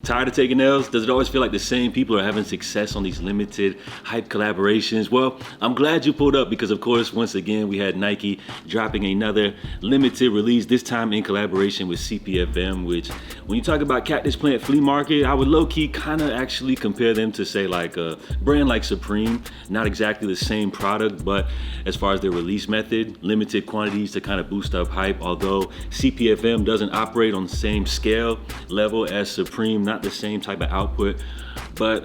Tired of taking L's? Does it always feel like the same people are having success on these limited hype collaborations? Well, I'm glad you pulled up because, of course, once again, we had Nike dropping another limited release, this time in collaboration with CPFM, which when you talk about Cactus Plant Flea Market, I would low-key kind of actually compare them to, say, like a brand like Supreme. Not exactly the same product, but as far as their release method, limited quantities to kind of boost up hype, although CPFM doesn't operate on the same scale level as Supreme, not the same type of output, but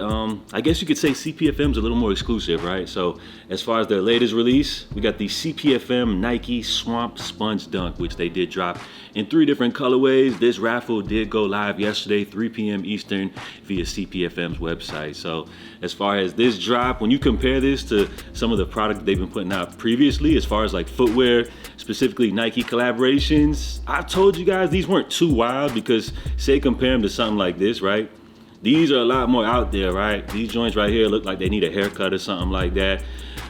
I guess you could say CPFM's a little more exclusive, right? So as far as their latest release, we got the CPFM Nike Swamp Sponge Dunk, which they did drop in 3 different colorways. This raffle did go live yesterday, 3 p.m. Eastern via CPFM's website. So as far as this drop, when you compare this to some of the product they've been putting out previously, as far as like footwear, specifically Nike collaborations, I've told you guys these weren't too wild because say compare them to something like this, right? These are a lot more out there, right? These joints right here look like they need a haircut or something like that.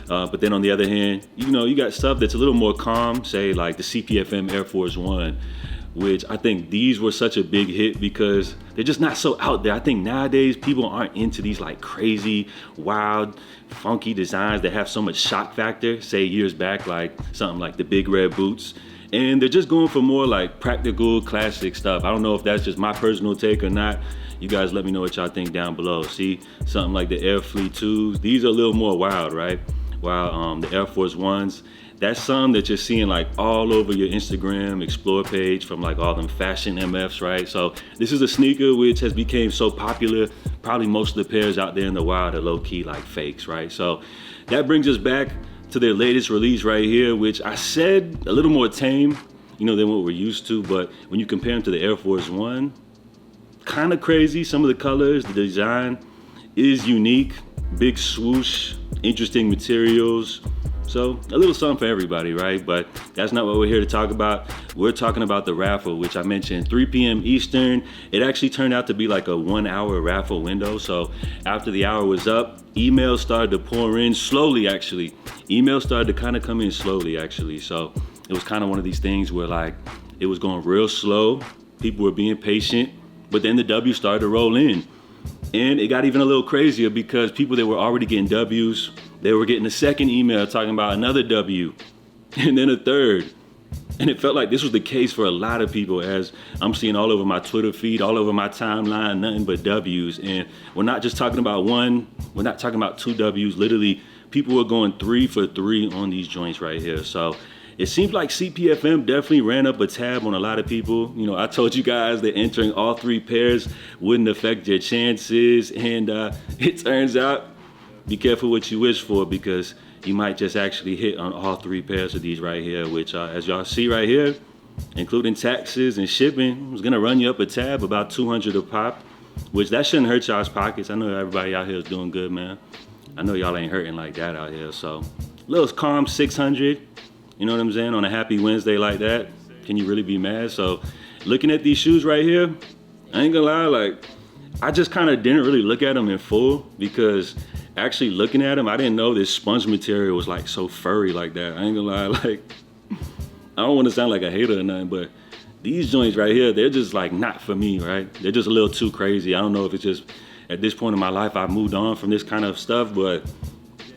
But then on the other hand, you got stuff that's a little more calm, say like the CPFM Air Force One, which I think these were such a big hit because they're just not so out there. I think nowadays people aren't into these like crazy, wild, funky designs that have so much shock factor. Say years back, like something like the big red boots. And they're just going for more like practical, classic stuff. I don't know if that's just my personal take or not. You guys let me know what y'all think down below. See, something like the Air Fleet 2s, these are a little more wild, right? While the Air Force Ones, that's some that you're seeing like all over your Instagram Explore page from like all them fashion MFs, right? So this is a sneaker which has become so popular, probably most of the pairs out there in the wild are low-key like fakes, right? So that brings us back to their latest release right here, which I said a little more tame, than what we're used to, but when you compare them to the Air Force One, kind of crazy. Some of the colors, the design is unique, big swoosh, interesting materials. So a little something for everybody, right? But that's not what we're here to talk about. We're talking about the raffle, which I mentioned 3 p.m. Eastern. It actually turned out to be like a 1-hour raffle window. So after the hour was up, emails started to pour in slowly, actually. Emails started to kind of come in slowly, actually. So it was kind of one of these things where like it was going real slow. People were being patient, but then the W started to roll in. And it got even a little crazier because people that were already getting W's, they were getting a second email talking about another W, and then a third. And it felt like this was the case for a lot of people, as I'm seeing all over my Twitter feed, all over my timeline, nothing but W's. And we're not just talking about one, we're not talking about 2 W's. Literally, people were going 3 for 3 on these joints right here. So it seems like CPFM definitely ran up a tab on a lot of people. I told you guys that entering all 3 pairs wouldn't affect your chances. And it turns out, be careful what you wish for because you might just actually hit on all 3 pairs of these right here, which as y'all see right here, including taxes and shipping, is gonna run you up a tab about $200 a pop, which that shouldn't hurt y'all's pockets. I know everybody out here is doing good, man. I know y'all ain't hurting like that out here. So a little calm 600. You know what I'm saying? On a happy Wednesday like that, can you really be mad? So looking at these shoes right here, I ain't gonna lie, like I just kind of didn't really look at them in full because actually looking at them, I didn't know this sponge material was like so furry like that. I ain't gonna lie, like I don't want to sound like a hater or nothing, but these joints right here, they're just like not for me, right? They're just a little too crazy. I don't know if it's just at this point in my life I've moved on from this kind of stuff, but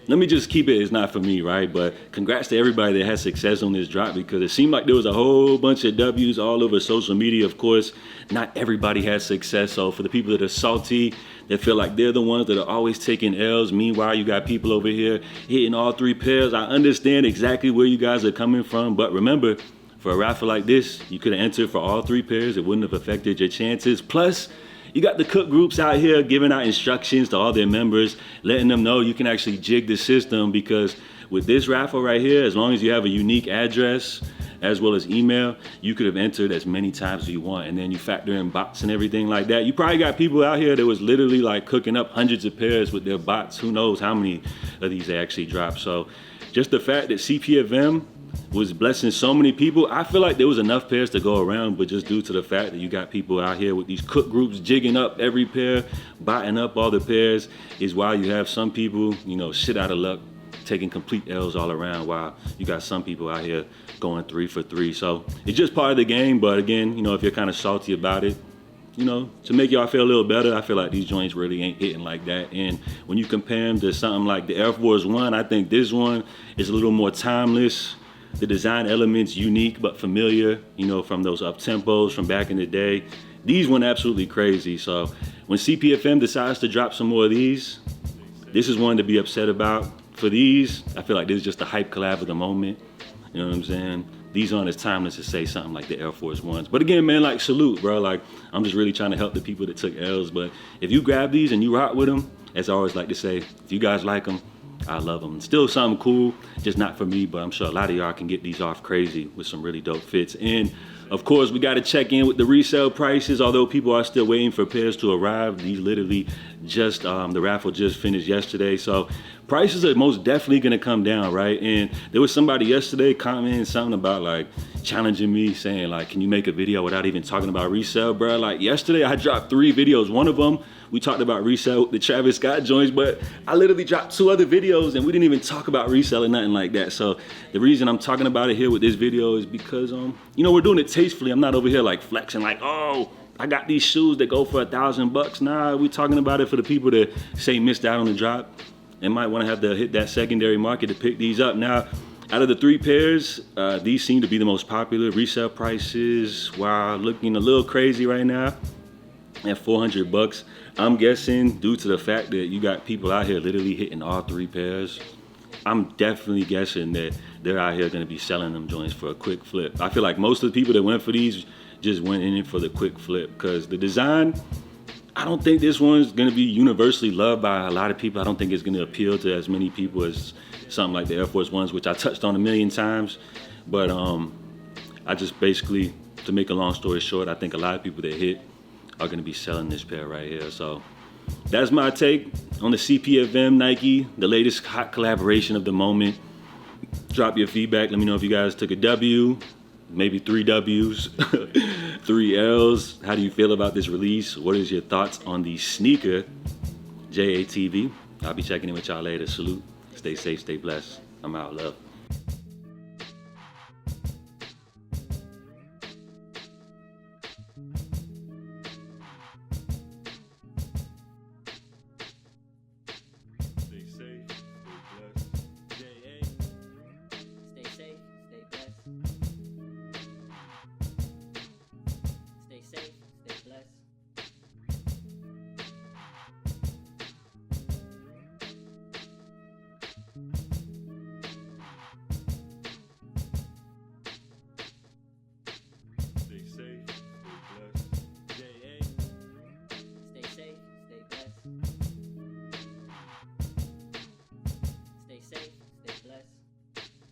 let me just keep it, it's not for me, right? But congrats to everybody that had success on this drop because it seemed like there was a whole bunch of W's all over social media. Of course, not everybody has success. So for the people that are salty, that feel like they're the ones that are always taking L's, meanwhile, you got people over here hitting all 3 pairs. I understand exactly where you guys are coming from. But remember, for a raffle like this, you could have entered for all 3 pairs. It wouldn't have affected your chances. Plus, you got the cook groups out here giving out instructions to all their members, letting them know you can actually jig the system because with this raffle right here, as long as you have a unique address as well as email, you could have entered as many times as you want. And then you factor in bots and everything like that. You probably got people out here that was literally like cooking up hundreds of pairs with their bots. Who knows how many of these they actually dropped. So just the fact that CPFM was blessing so many people, I feel like there was enough pairs to go around, but just due to the fact that you got people out here with these cook groups jigging up every pair, botting up all the pairs, is why you have some people, shit out of luck, taking complete L's all around, while you got some people out here going 3 for 3. So it's just part of the game, but again, if you're kind of salty about it, to make y'all feel a little better, I feel like these joints really ain't hitting like that. And when you compare them to something like the Air Force One, I think this one is a little more timeless. The design elements unique but familiar, from those up tempos from back in the day. These went absolutely crazy. So when CPFM decides to drop some more of these, this is one to be upset about. For these, I feel like this is just a hype collab of the moment. You know what I'm saying? These aren't as timeless as say something like the Air Force Ones. But again, man, like salute, bro. Like I'm just really trying to help the people that took L's. But if you grab these and you rock with them, as I always like to say, if you guys like them, I love them. Still something cool, just not for me, but I'm sure a lot of y'all can get these off crazy with some really dope fits. And of course, we got to check in with the resale prices, although people are still waiting for pairs to arrive. These literally just, the raffle just finished yesterday. So prices are most definitely going to come down, right? And there was somebody yesterday commenting something about like challenging me, saying like, can you make a video without even talking about resale, bro? Like yesterday I dropped 3 videos. One of them, we talked about resale with the Travis Scott joints, but I literally dropped 2 other videos and we didn't even talk about resale or nothing like that. So the reason I'm talking about it here with this video is because, we're doing it tastefully. I'm not over here like flexing like, oh, I got these shoes that go for $1,000. Nah, we're talking about it for the people that say missed out on the drop and might want to have to hit that secondary market to pick these up. Now, out of the 3 pairs, these seem to be the most popular. Resale prices, while looking a little crazy right now, at $400. I'm guessing due to the fact that you got people out here literally hitting all 3 pairs, I'm definitely guessing that they're out here gonna be selling them joints for a quick flip. I feel like most of the people that went for these just went in it for the quick flip, because the design, I don't think this one's gonna be universally loved by a lot of people. I don't think it's gonna appeal to as many people as something like the Air Force Ones, which I touched on a million times. But I just basically, to make a long story short, I think a lot of people that hit are gonna be selling this pair right here. So that's my take on the CPFM Nike, the latest hot collaboration of the moment. Drop your feedback. Let me know if you guys took a W, maybe 3 W's, 3 L's. How do you feel about this release? What is your thoughts on the sneaker, JATV? I'll be checking in with y'all later. Salute. Stay safe, stay blessed. I'm out. Love. Stay safe, stay blessed. JA. Stay safe, stay blessed. Stay safe, stay blessed. Stay safe, stay blessed. JA. Stay safe, stay blessed. Stay safe.